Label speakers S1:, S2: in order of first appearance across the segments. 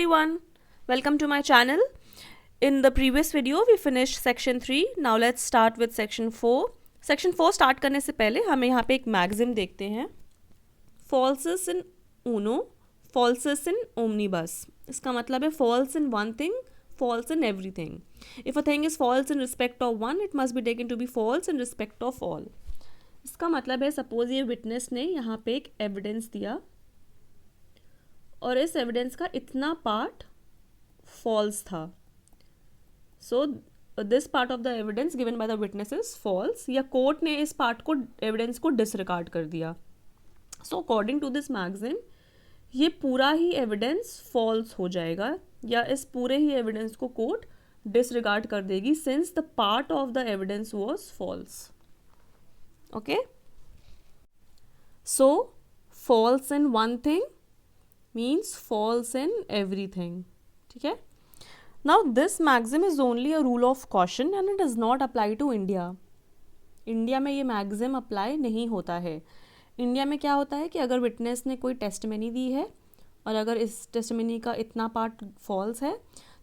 S1: everyone, welcome to my channel. In the previous video we finished section 3. Now let's start with section 4. Section 4 start करने से पहले हमें यहाँ पे एक मैक्सिम देखते हैं. Falsus in uno, falsus in omnibus. इसका मतलब है false in one thing, false in everything. If a thing is false in respect of one, it must be taken to be false in respect of all. इसका मतलब है suppose ये witness ने यहाँ पे एक एविडेंस दिया और इस एविडेंस का इतना पार्ट फॉल्स था. So this part of the evidence given by the witness is false, या कोर्ट ने इस पार्ट को एविडेंस को डिसरिगार्ड कर दिया. So according to this magazine ये पूरा ही एविडेंस फॉल्स हो जाएगा या इस पूरे ही एविडेंस को कोर्ट डिसरिगार्ड कर देगी since the part of the evidence was false. Okay, so false in one thing means false in everything. ठीक है. Now this maxim is only a rule of caution and it does not apply to India. India में ये maxim apply नहीं होता है. India में क्या होता है कि अगर विटनेस ने कोई टेस्टमनी दी है और अगर इस टेस्टमनी का इतना पार्ट फॉल्स है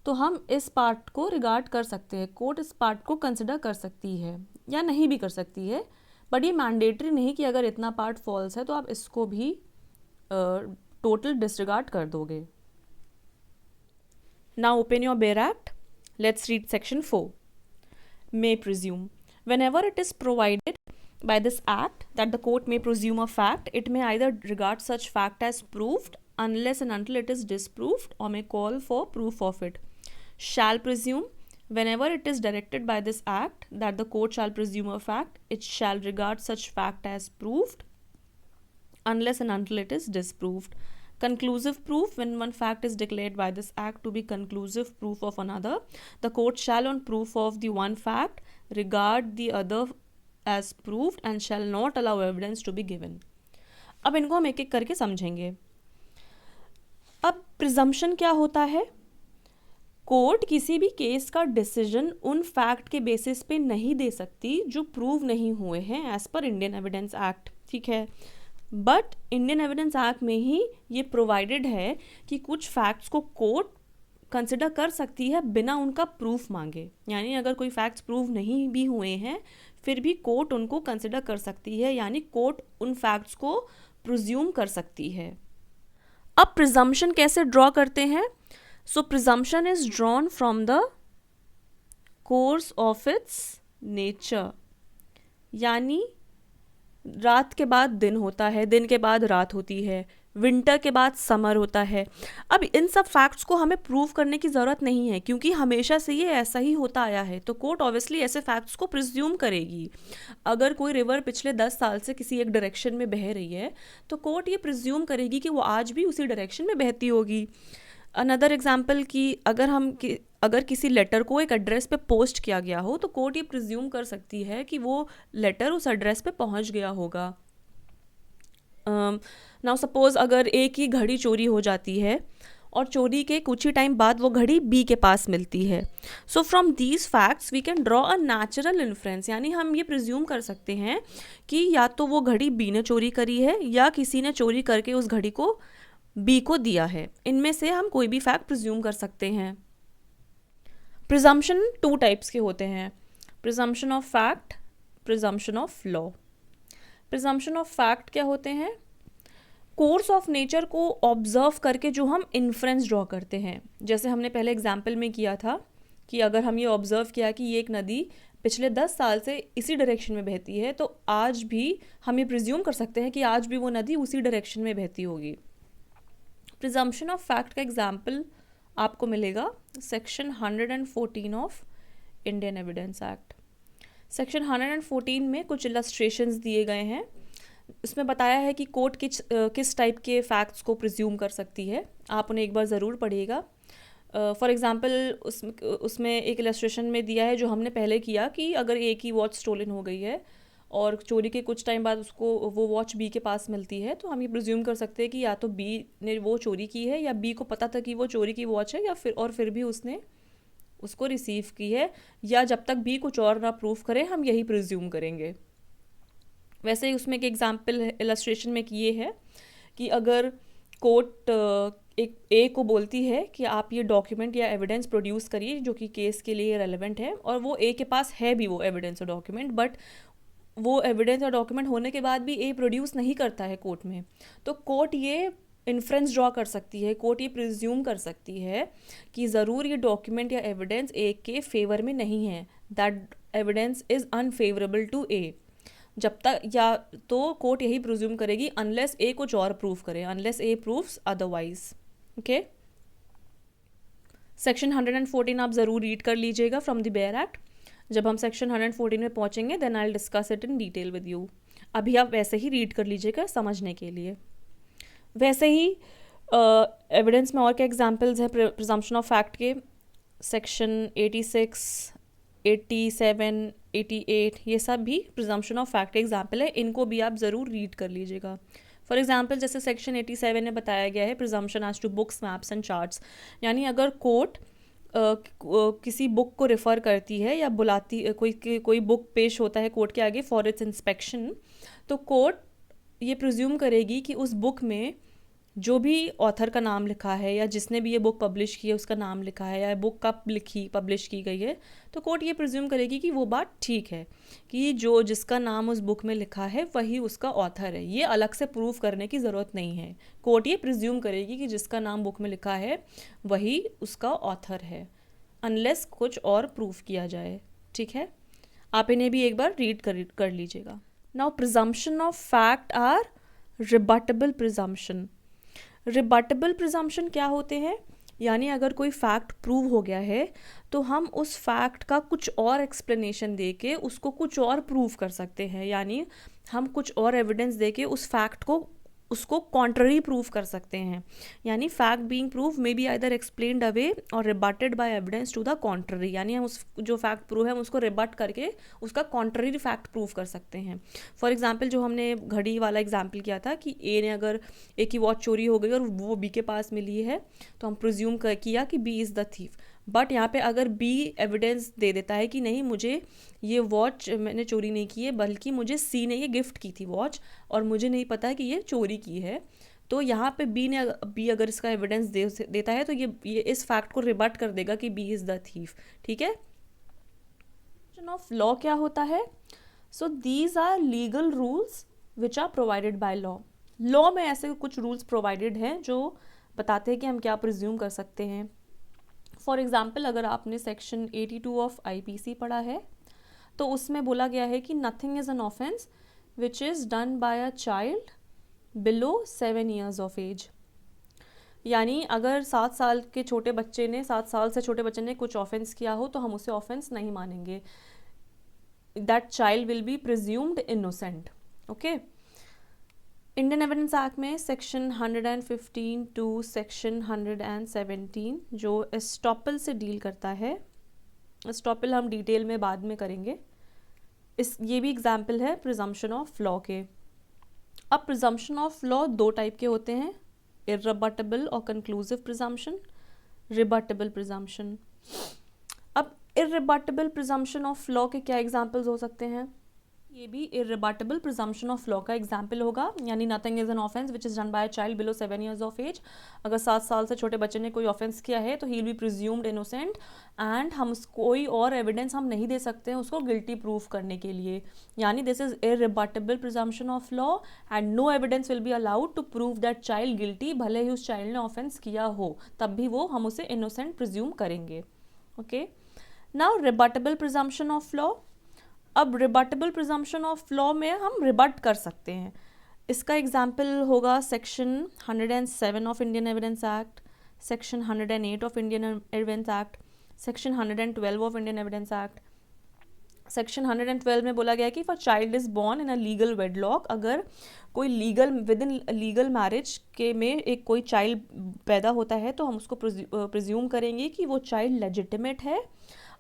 S1: तो हम इस पार्ट को रिगार्ड कर सकते हैं. कोर्ट इस पार्ट को कंसिडर कर सकती है या नहीं भी कर सकती है, बट ये मैंडेटरी नहीं कि अगर इतना पार्ट फॉल्स है तो आप इसको भी टोटल डिसरिगार्ड कर दोगे. Now open your bare act. Let's read section 4. May presume. Whenever it is provided by this act that the court may presume a fact, it may either regard such fact as proved unless and until it is disproved or may call for proof of it. Shall presume. Whenever it is directed by this act that the court shall presume a fact, it shall regard such fact as proved unless and until it is disproved. Conclusive proof. When one fact is declared by this act to be conclusive proof of another, the court shall on proof of the one fact regard the other as proved and shall not allow evidence to be given. अब इनको हम एक एक करके समझेंगे. अब presumption क्या होता है? कोर्ट किसी भी केस का डिसीजन उन फैक्ट के बेसिस पे नहीं दे सकती जो प्रूव नहीं हुए हैं as per Indian evidence act. ठीक है, बट इंडियन एविडेंस एक्ट में ही ये प्रोवाइडेड है कि कुछ फैक्ट्स को कोर्ट कंसिडर कर सकती है बिना उनका प्रूफ मांगे. यानी अगर कोई फैक्ट्स प्रूव नहीं भी हुए हैं फिर भी कोर्ट उनको कंसिडर कर सकती है, यानी कोर्ट उन फैक्ट्स को प्रिज्यूम कर सकती है. अब प्रिजम्पशन कैसे ड्रॉ करते हैं? So presumption is drawn from the course of its nature. यानी रात के बाद दिन होता है, दिन के बाद रात होती है, विंटर के बाद समर होता है. अब इन सब फैक्ट्स को हमें प्रूव करने की ज़रूरत नहीं है क्योंकि हमेशा से ये ऐसा ही होता आया है. तो कोर्ट ऑब्वियसली ऐसे फैक्ट्स को प्रिज्यूम करेगी. अगर कोई रिवर पिछले 10 साल से किसी एक डायरेक्शन में बह रही है तो कोर्ट ये प्रिज्यूम करेगी कि वो आज भी उसी डायरेक्शन में बहती होगी. अनदर एग्जाम्पल कि अगर किसी लेटर को एक एड्रेस पे पोस्ट किया गया हो तो कोर्ट ये प्रिज्यूम कर सकती है कि वो लेटर उस एड्रेस पे पहुंच गया होगा. नाउ सपोज अगर एक ही घड़ी चोरी हो जाती है और चोरी के कुछ ही टाइम बाद वो घड़ी बी के पास मिलती है. So from these facts we can draw a natural inference. यानी हम ये प्रिज्यूम कर सकते हैं कि या तो वो घड़ी बी ने चोरी करी है या किसी ने चोरी करके उस घड़ी को बी को दिया है. इनमें से हम कोई भी फैक्ट प्रिज्यूम कर सकते हैं. प्रिजम्पशन 2 टाइप्स के होते हैं. Presumption of fact, presumption of law. Presumption of fact क्या होते हैं? कोर्स ऑफ नेचर को ऑब्जर्व करके जो हम इन्फ्रेंस ड्रॉ करते हैं. जैसे हमने पहले एग्जाम्पल में किया था कि अगर हम ये ऑब्जर्व किया कि ये एक नदी पिछले 10 साल से इसी डायरेक्शन में बहती है तो आज भी हम ये प्रिज्यूम कर सकते हैं कि आज भी वो नदी उसी डायरेक्शन में बहती होगी. प्रिजम्पशन ऑफ फैक्ट का एग्जाम्पल आपको मिलेगा section 114 of Indian evidence act. Section 114 में कुछ इलस्ट्रेशंस दिए गए हैं. उसमें बताया है कि कोर्ट किस टाइप के फैक्ट्स को प्रिज्यूम कर सकती है. आप उन्हें एक बार ज़रूर पढ़िएगा. फॉर एग्जांपल उसमें एक इलस्ट्रेशन में दिया है जो हमने पहले किया कि अगर एक ही वॉच स्टोलन हो गई है और चोरी के कुछ टाइम बाद उसको वो वॉच बी के पास मिलती है तो हम ये प्रिज्यूम कर सकते हैं कि या तो बी ने वो चोरी की है या बी को पता था कि वो चोरी की वॉच है या फिर भी उसने उसको रिसीव की है, या जब तक बी कुछ और ना प्रूफ करे हम यही प्रिज्यूम करेंगे. वैसे ही उसमें एक एग्जाम्पल इलस्ट्रेशन में ये है कि अगर कोर्ट एक ए को बोलती है कि आप ये डॉक्यूमेंट या एविडेंस प्रोड्यूस करिए जो कि केस के लिए रेलेवेंट है, और वो ए के पास है भी वो एविडेंस और डॉक्यूमेंट, बट वो एविडेंस और डॉक्यूमेंट होने के बाद भी ए प्रोड्यूस नहीं करता है कोर्ट में, तो कोर्ट ये इन्फ्रेंस ड्रॉ कर सकती है, कोर्ट ये प्रिज्यूम कर सकती है कि ज़रूर ये डॉक्यूमेंट या एविडेंस ए के फेवर में नहीं है, that evidence is unfavourable to A. जब तक, या तो कोर्ट यही प्रिज्यूम करेगी अनलेस ए कुछ और प्रूफ करे, अनलेस ए प्रूव्स अदरवाइज। ओके, सेक्शन 114 आप ज़रूर रीड कर लीजिएगा फ्रॉम द बेयर एक्ट। जब हम सेक्शन 114 में पहुंचेंगे then I will discuss it in detail with you. अभी आप वैसे ही रीड कर लीजिएगा समझने के लिए। वैसे ही एविडेंस में और क्या एग्जांपल्स हैं प्रिजम्पशन ऑफ फैक्ट के, सेक्शन 86, 87, 88, ये सब भी प्रिजम्पशन ऑफ फैक्ट के एग्जाम्पल है, इनको भी आप ज़रूर रीड कर लीजिएगा। फॉर एग्जाम्पल जैसे सेक्शन 87 में बताया गया है presumption as to books, maps and charts, यानी अगर कोर्ट किसी बुक को रेफ़र करती है या बुलाती, कोई बुक पेश होता है कोर्ट के आगे फॉर इट्स इंस्पेक्शन, तो कोर्ट ये प्रिज्यूम करेगी कि उस बुक में जो भी ऑथर का नाम लिखा है या जिसने भी ये बुक पब्लिश की है उसका नाम लिखा है या बुक कब पब्लिश की गई है, तो कोर्ट ये प्रिज्यूम करेगी कि वो बात ठीक है कि जो जिसका नाम उस बुक में लिखा है वही उसका ऑथर है। ये अलग से प्रूव करने की ज़रूरत नहीं है, कोर्ट ये प्रिज्यूम करेगी कि जिसका नाम बुक में लिखा है वही उसका ऑथर है, अनलेस कुछ और प्रूफ किया जाए। ठीक है, आप इन्हें भी एक बार रीड कर लीजिएगा। Now presumption of fact are rebuttable presumption. Rebuttable presumption क्या होते हैं, यानी अगर कोई फैक्ट प्रूव हो गया है तो हम उस फैक्ट का कुछ और एक्सप्लेनेशन दे के उसको कुछ और प्रूव कर सकते हैं, यानी हम कुछ और एविडेंस दे के उस फैक्ट को उसको कॉन्ट्ररी प्रूव कर सकते हैं। यानी fact being prove may be either explained away और rebutted by evidence to the contrary, यानी हम उस जो फैक्ट प्रूव है हम उसको रिबट करके उसका कॉन्ट्ररी फैक्ट प्रूव कर सकते हैं। फॉर एग्जांपल जो हमने घड़ी वाला एग्जांपल किया था कि ए ने अगर ए की वॉच चोरी हो गई और वो बी के पास मिली है तो हम प्रिज्यूम किया कि B is the thief, but यहाँ पे अगर बी एविडेंस दे देता है कि नहीं मुझे ये वॉच मैंने चोरी नहीं की है बल्कि मुझे सी ने ये गिफ्ट की थी वॉच और मुझे नहीं पता है कि ये चोरी की है, तो यहाँ पे बी अगर इसका एविडेंस देता है तो ये इस फैक्ट को रिबट कर देगा कि बी इज़ द थीफ। ठीक है, ऑफ लॉ क्या होता है, so these are legal rules which are provided by law. Law में ऐसे कुछ रूल्स प्रोवाइडेड हैं जो बताते हैं कि हम क्या प्रिज्यूम कर सकते हैं। फॉर एग्जाम्पल अगर आपने सेक्शन 82 ऑफ IPC पढ़ा है तो उसमें बोला गया है कि nothing is an offence which is done by a child below 7 years of age, यानी अगर 7 साल के छोटे बच्चे ने 7 साल से छोटे बच्चे ने कुछ ऑफेंस किया हो तो हम उसे ऑफेंस नहीं मानेंगे, that child will be presumed innocent. Okay, Indian evidence act में सेक्शन 115 टू सेक्शन 117 जो एस्टॉपल से डील करता है, एस्टॉपल हम डिटेल में बाद में करेंगे, ये भी एग्जाम्पल है प्रिजम्पशन ऑफ लॉ के। अब प्रिजम्पशन ऑफ लॉ दो टाइप के होते हैं, इररिबटेबल और कंक्लूसिव प्रिजम्पशन, रिबटेबल प्रिजम्पशन। अब इररिबटेबल प्रिजम्पशन ऑफ लॉ के क्या एग्जाम्पल्स हो सकते हैं, ये भी इररिबटेबल प्रिजम्पशन ऑफ लॉ का एग्जाम्पल होगा, यानी nothing is an offence which is done by a child below 7 years of age. अगर 7 साल से छोटे बच्चे ने कोई ऑफेंस किया है तो he will be presumed innocent and हम कोई और एविडेंस हम नहीं दे सकते हैं उसको गिल्टी प्रूफ करने के लिए, यानी this is irrebuttable presumption of law and no evidence will be allowed to prove that child guilty, भले ही उस चाइल्ड ने ऑफेंस किया हो तब भी वो हम उसे इनोसेंट प्रिज्यूम करेंगे। Okay, now rebuttable presumption of law. अब रिबटेबल प्रिजम्पशन ऑफ लॉ में हम रिबट कर सकते हैं, इसका एग्जाम्पल होगा section 107 of Indian evidence act, section 108 of Indian evidence act, section 112 of Indian evidence act. Section 112 में बोला गया कि for child is born in a legal wedlock, अगर कोई विद इन लीगल मैरिज के में एक कोई चाइल्ड पैदा होता है तो हम उसको प्रिज्यूम करेंगे कि वो चाइल्ड लेजिटिमेट है,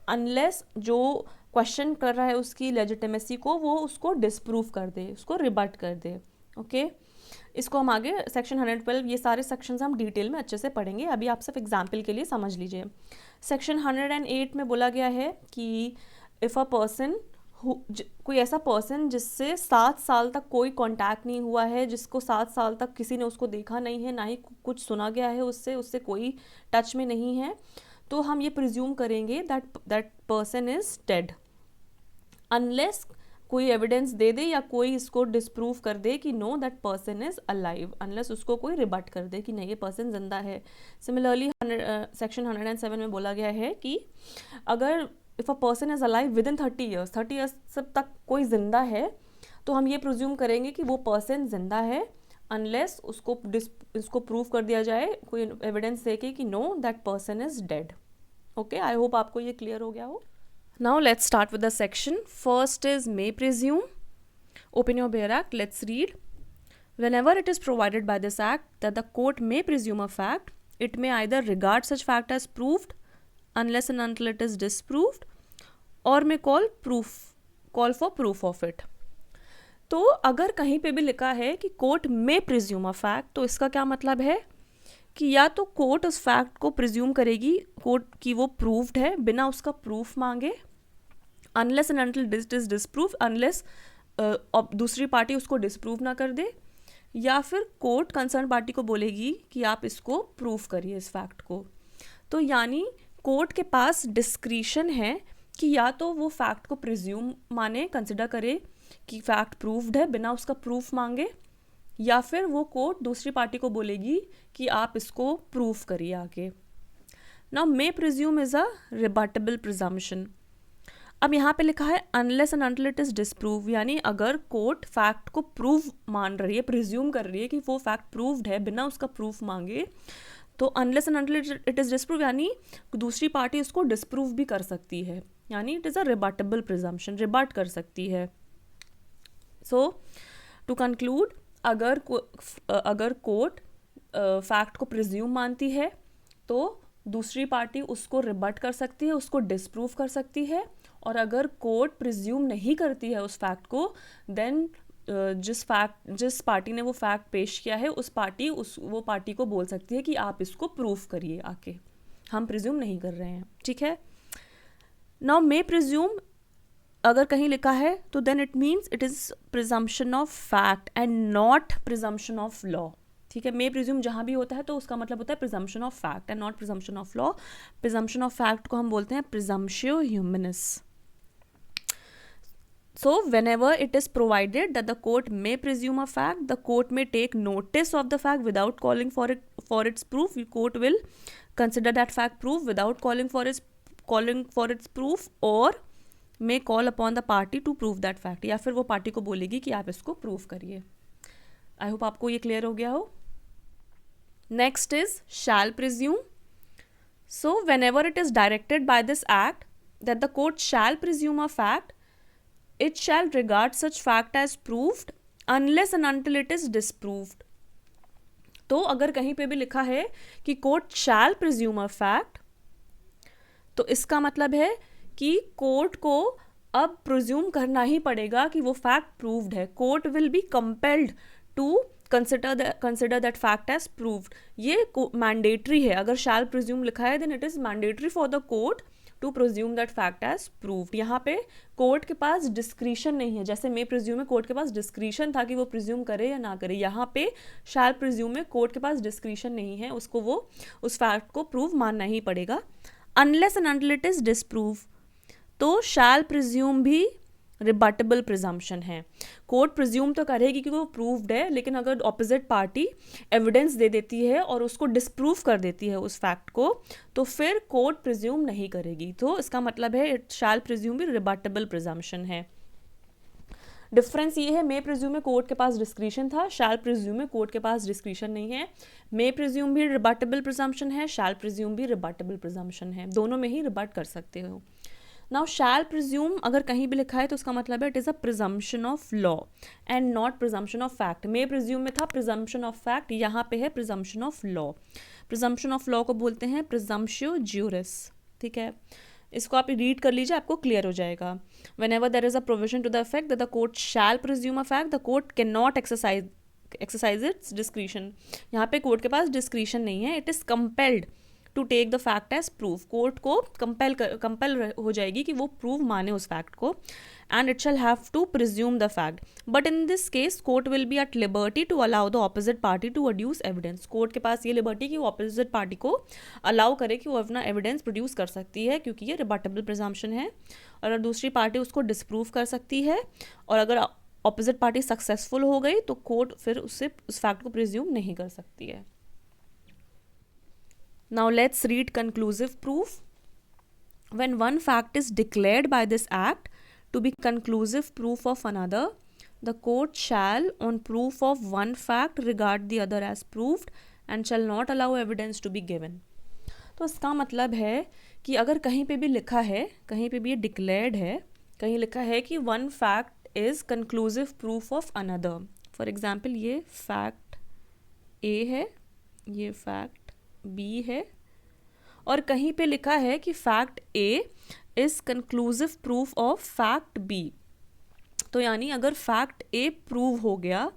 S1: अनलेस जो क्वेश्चन कर रहा है उसकी लेजिटिमेसी को वो उसको डिसप्रूव कर दे, उसको रिबट कर दे। ओके, इसको हम आगे सेक्शन 112 ये सारे सेक्शंस हम डिटेल में अच्छे से पढ़ेंगे, अभी आप सिर्फ एग्जाम्पल के लिए समझ लीजिए। सेक्शन 108 में बोला गया है कि इफ़ अ पर्सन कोई ऐसा पर्सन जिससे 7 साल तक कोई कांटेक्ट नहीं हुआ है, जिसको 7 साल तक किसी ने उसको देखा नहीं है, ना ही कुछ सुना गया है उससे, उससे कोई टच में नहीं है, तो हम ये प्रिज्यूम करेंगे that person is dead, unless कोई एविडेंस दे दे या कोई इसको डिस्प्रूव कर दे कि know that person is alive, unless उसको कोई रिबट कर दे कि नहीं ये पर्सन जिंदा है। सिमिलरली सेक्शन 107 में बोला गया है कि अगर if a person is alive with in 30 years तक कोई जिंदा है, तो हम ये प्रिज्यूम करेंगे कि वो पर्सन जिंदा है, अनलेस उसको प्रूव कर दिया जाए कोई एविडेंस दे के कि know that person is dead. Okay, I hope आपको ये क्लियर हो गया हो। Now let's start with the section. First is may presume. Open your Bail Act. Let's read. Whenever it is provided by this act that the court may presume a fact, it may either regard such fact as proved unless and until it is disproved, or may call for proof of it. तो अगर कहीं पे भी लिखा है कि court में presume a fact, तो इसका क्या मतलब है कि या तो कोर्ट उस फैक्ट को प्रिज्यूम करेगी कोर्ट की वो प्रूव्ड है बिना उसका प्रूफ मांगे, unless and until this is disprove, unless दूसरी पार्टी उसको डिसप्रूव ना कर दे, या फिर कोर्ट कंसर्न पार्टी को बोलेगी कि आप इसको प्रूव करिए इस फैक्ट को। तो यानी कोर्ट के पास डिस्क्रिशन है कि या तो वो फैक्ट को प्रिज्यूम माने, कंसिडर करे कि फैक्ट प्रूव्ड है बिना उसका प्रूफ मांगे, या फिर वो कोर्ट दूसरी पार्टी को बोलेगी कि आप इसको प्रूव करिए आगे। Now may presume is a rebuttable presumption. अब यहाँ पे लिखा है unless and until it is disprove, यानी अगर कोर्ट फैक्ट को प्रूव मान रही है, प्रिज्यूम कर रही है कि वो फैक्ट प्रूव्ड है बिना उसका प्रूफ मांगे, तो unless and until it is disprove यानी दूसरी पार्टी उसको डिसप्रूव भी कर सकती है, यानी it is a rebuttable presumption, रिबट कर सकती है। सो टू कंक्लूड, अगर कोर्ट फैक्ट को प्रिज्यूम मानती है तो दूसरी पार्टी उसको रिबट कर सकती है, उसको डिसप्रूव कर सकती है, और अगर कोर्ट प्रिज्यूम नहीं करती है उस फैक्ट को, देन जिस पार्टी ने वो फैक्ट पेश किया है वो पार्टी को बोल सकती है कि आप इसको प्रूव करिए आके, हम प्रिज्यूम नहीं कर रहे हैं। ठीक है। नाउ मे प्रिज्यूम अगर कहीं लिखा है तो then it means it is presumption of fact and not presumption of law. ठीक है, मे प्रिज्यूम जहाँ भी होता है तो उसका मतलब होता है presumption of fact and not presumption of law. Presumption of fact को हम बोलते हैं प्रिजम्पशियो ह्यूमनिस। So whenever it is provided that the court may presume a fact, the court may take notice of the fact without calling for its proof. The court will consider that fact proof without calling for its proof, or may call upon the party to prove that fact. या फिर वो party को बोलेगी कि आप इसको prove करिए। I hope आपको ये क्लियर हो गया हो। Next is shall presume. So whenever it is directed by this act that the court shall presume a fact, it shall regard such fact as proved unless and until it is disproved. तो अगर कहीं पे भी लिखा है कि court shall presume a fact, तो इसका मतलब है कि कोर्ट को अब प्रिज्यूम करना ही पड़ेगा कि वो फैक्ट प्रूव्ड है। Court will be compelled to consider that fact as proved. ये मैंडेटरी है। अगर शैल प्रिज्यूम लिखा है then it is mandatory for the court to presume that fact as proved. यहाँ पे कोर्ट के पास डिस्क्रिशन नहीं है। जैसे मे प्रिज्यूम में कोर्ट के पास डिस्क्रिशन था कि वो प्रिज्यूम करे या ना करे, यहाँ पे शैल प्रिज्यूम में कोर्ट के पास डिस्क्रिशन नहीं है, उसको वो उस फैक्ट को प्रूव मानना ही पड़ेगा unless and until it is disprove. तो शैल प्रिज्यूम भी रिबटेबल प्रिजम्पशन है। कोर्ट प्रिज्यूम तो करेगी कि वो प्रूव्ड है, लेकिन अगर ऑपोजिट पार्टी एविडेंस दे देती है और उसको डिसप्रूव कर देती है उस फैक्ट को, तो फिर कोर्ट प्रिज्यूम नहीं करेगी। तो इसका मतलब है इट शैल प्रिज्यूम भी रिबटेबल प्रिजम्पशन है। डिफरेंस ये है, मे प्रिज्यूम में कोर्ट के पास डिस्क्रिशन था, शैल प्रिज्यूम में कोर्ट के पास डिस्क्रिशन नहीं है। मे प्रिज्यूम भी रिबटेबल प्रिजम्पशन है, शैल प्रिज्यूम भी रिबटेबल प्रिजम्पशन है, दोनों में ही रिबट कर सकते हो। नाउ शैल प्रिज्यूम अगर कहीं भी लिखा है तो उसका मतलब है it is a presumption of law and not presumption of fact. May presume में था प्रिजम्पशन ऑफ फैक्ट, यहाँ पे है presumption of law. Presumption of law को बोलते हैं प्रिजम्पशियो ज्यूरिस। ठीक है, इसको आप रीड कर लीजिए, आपको क्लियर हो जाएगा। Whenever there is a provision to the effect that the court shall presume a fact, the court can not exercise its discretion. यहाँ पे कोर्ट के पास डिस्क्रिशन नहीं है, it is compelled to take the fact as proof, court को compel हो जाएगी कि वो प्रूव माने उस फैक्ट को, and it shall have to presume the fact, but in this case court will B eight liberty to allow the opposite party to adduce evidence. Court के पास ये लिबर्टी कि वो ऑपोजिट पार्टी को अलाउ करे कि वो अपना एविडेंस प्रोड्यूस कर सकती है, क्योंकि ये रिबटेबल प्रिजम्पशन है, और दूसरी पार्टी उसको डिसप्रूव कर सकती है, और अगर ऑपोजिट पार्टी सक्सेसफुल हो गई तो कोर्ट फिर उससे उस फैक्ट को प्रिज्यूम नहीं कर सकती है। Now let's read conclusive proof. When one fact is declared by this act to be conclusive proof of another, the court shall, on proof of one fact, regard the other as proved and shall not allow evidence to be given. तो इसका मतलब है कि अगर कहीं पे भी लिखा है, कहीं पे भी ये डिक्लेयर्ड है, कहीं लिखा है कि one fact is conclusive proof of another, for example ये फैक्ट ए है, ये फैक्ट बी है, और कहीं पे लिखा है कि fact A is conclusive proof of fact B, तो यानी अगर फैक्ट ए प्रूव हो गया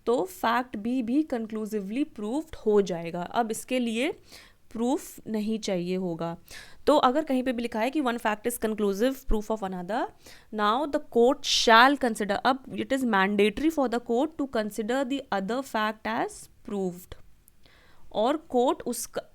S1: तो फैक्ट बी भी कंक्लूसिवली प्रूव्ड हो जाएगा। अब इसके लिए प्रूफ नहीं चाहिए होगा। तो अगर कहीं पे भी लिखा है कि one fact is conclusive proof of another, now the court shall consider, अब it is mandatory for the court to consider the other fact as proved, और कोर्ट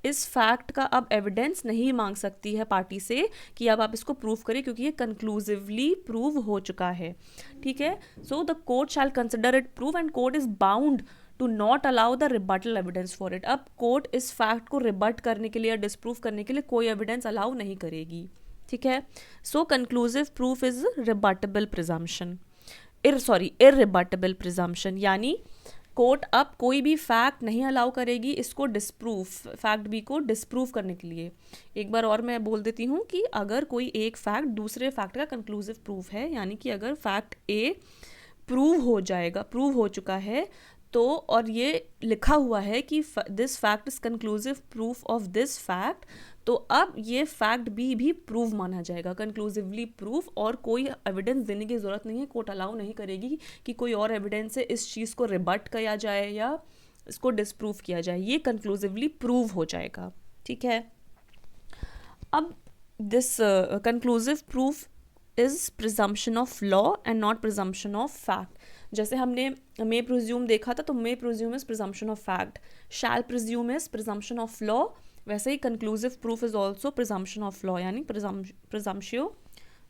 S1: इस फैक्ट का अब एविडेंस नहीं मांग सकती है पार्टी से कि अब आप इसको प्रूव करें, क्योंकि ये कंक्लूसिवली प्रूव हो चुका है। ठीक है, so the court shall consider it prove and court is bound to not allow the rebuttal evidence for it. अब कोर्ट इस फैक्ट को रिबट करने के लिए या डिसप्रूव करने के लिए कोई एविडेंस अलाउ नहीं करेगी। ठीक है, so conclusive proof is rebuttable presumption, irrebuttable presumption, यानी कोर्ट अब कोई भी फैक्ट नहीं अलाउ करेगी इसको डिसप्रूव, फैक्ट बी को डिसप्रूव करने के लिए। एक बार और मैं बोल देती हूँ कि अगर कोई एक फैक्ट दूसरे फैक्ट का कंक्लूसिव प्रूफ है, यानी कि अगर फैक्ट ए प्रूव हो जाएगा, प्रूव हो चुका है, तो और ये लिखा हुआ है कि this fact is conclusive proof of this fact, तो अब ये फैक्ट भी प्रूव माना जाएगा, कंक्लूसिवली प्रूफ, और कोई एविडेंस देने की ज़रूरत नहीं है। कोर्ट अलाउ नहीं करेगी कि कोई और एविडेंस से इस चीज़ को रिबट किया जाए या इसको डिसप्रूव किया जाए, ये कंक्लूसिवली प्रूव हो जाएगा। ठीक है, अब this conclusive proof is presumption of law and not presumption of fact. जैसे हमने मे प्रिज्यूम देखा था, तो may presume is presumption of fact, shall presume is presumption of law, वैसे ही conclusive proof is also presumption of law, यानी प्रिजम्पशियो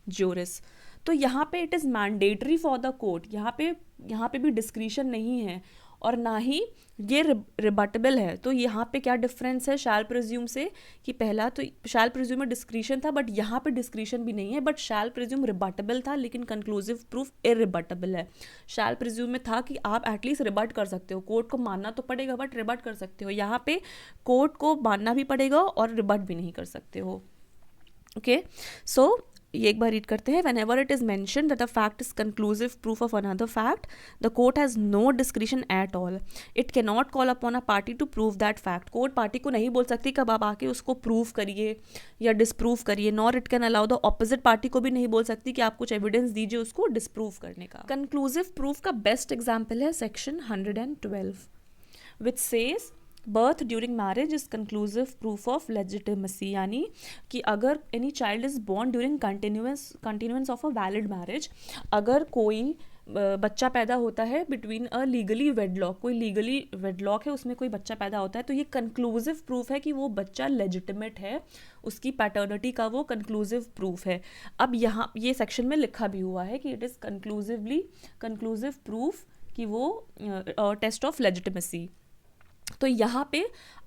S1: ज्यूरिस। तो यहाँ पे it is mandatory for the court, यहाँ पे भी डिस्क्रिशन नहीं है और ना ही ये रिबटेबल है। तो यहाँ पे क्या डिफरेंस है शैल प्रिज्यूम से, कि पहला तो शैल प्रिज्यूम में डिस्क्रिशन था, बट यहाँ पे डिस्क्रिशन भी नहीं है, बट शैल प्रिज्यूम रिबटेबल था लेकिन कंक्लूसिव प्रूफ इररिबटेबल है। शैल प्रिज्यूम में था कि आप एटलीस्ट रिबट कर सकते हो, कोर्ट को मानना तो पड़ेगा बट रिबट कर सकते हो, यहाँ पे कोर्ट को मानना भी पड़ेगा और रिबट भी नहीं कर सकते हो। ओके, सो ये एक बार रीड करते हैं। Whenever it is mentioned that a fact is conclusive proof of another fact, the court has no discretion at all. It cannot call upon a party to prove that fact. Court party को नहीं बोल सकती कब आप आके उसको prove करिए या डिसप्रूव करिए, nor it can allow the opposite party को भी नहीं बोल सकती कि आप कुछ एविडेंस दीजिए उसको डिसप्रूव करने का। कंक्लूसिव प्रूफ का बेस्ट एग्जाम्पल है section 112 which says birth during marriage is conclusive proof of legitimacy, यानी कि अगर any child is born during continuance of a valid marriage, अगर कोई बच्चा पैदा होता है बिटवीन अ लीगली वेडलॉक, कोई लीगली वेडलॉक है उसमें कोई बच्चा पैदा होता है, तो ये कंक्लूसिव प्रूफ है कि वो बच्चा लेजिटिमेट है, उसकी पैटर्निटी का वो कंक्लूसिव प्रूफ है। अब यहाँ ये सेक्शन में लिखा भी हुआ है कि इट इज़ कंक्लूसिव प्रूफ कि वो टेस्ट ऑफ लेजिटिमेसी। तो यहाँ पे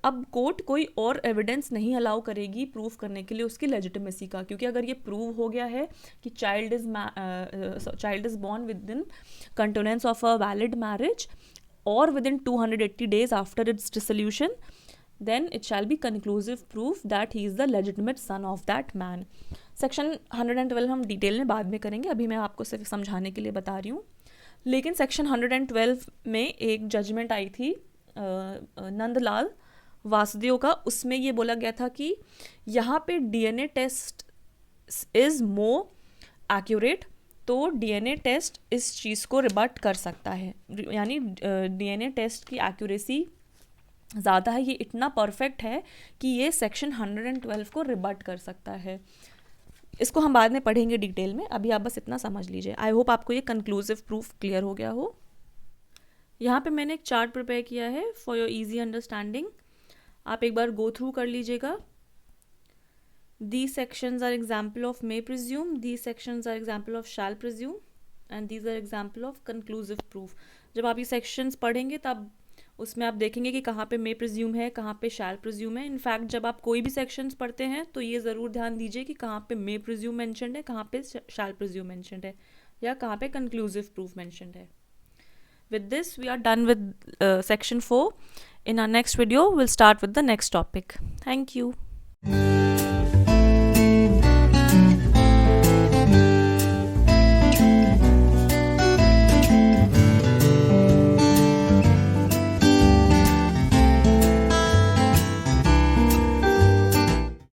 S1: अब कोर्ट कोई और एविडेंस नहीं अलाउ करेगी प्रूव करने के लिए उसकी लेजिटिमेसी का, क्योंकि अगर ये प्रूव हो गया है कि child is born within continuance of a valid marriage और within 280 days after its dissolution, then it shall be conclusive proof that he is the legitimate son of that man. Section 112 हम detail में बाद में करेंगे, अभी मैं आपको सिर्फ समझाने के लिए बता रही हूँ। लेकिन सेक्शन 112 में एक जजमेंट आई थी नंदलाल वासुदेव का, उसमें ये बोला गया था कि यहाँ पे DNA test is more accurate, तो डीएनए टेस्ट इस चीज़ को रिबट कर सकता है, यानी डीएनए टेस्ट की एक्यूरेसी ज़्यादा है, ये इतना परफेक्ट है कि ये सेक्शन 112 को रिबट कर सकता है। इसको हम बाद में पढ़ेंगे डिटेल में, अभी आप बस इतना समझ लीजिए। आई होप आपको ये कंक्लूसिव प्रूफ क्लियर हो गया हो। यहाँ पे मैंने एक चार्ट प्रिपेयर किया है फॉर योर इजी अंडरस्टैंडिंग, आप एक बार गो थ्रू कर लीजिएगा। These sections are example of may presume, these sections are example of shall presume, and these are example of conclusive proof। जब आप ये sections पढ़ेंगे तब उसमें आप देखेंगे कि कहाँ पे may presume है, कहाँ पे shall presume है। इनफैक्ट जब आप कोई भी sections पढ़ते हैं तो ये ज़रूर ध्यान दीजिए कि कहाँ पे may presume mentioned है, कहाँ पे shall presume mentioned है, या कहाँ पे conclusive proof mentioned है। With this we are done with section 4. In our next video we'll start with the next topic. Thank you.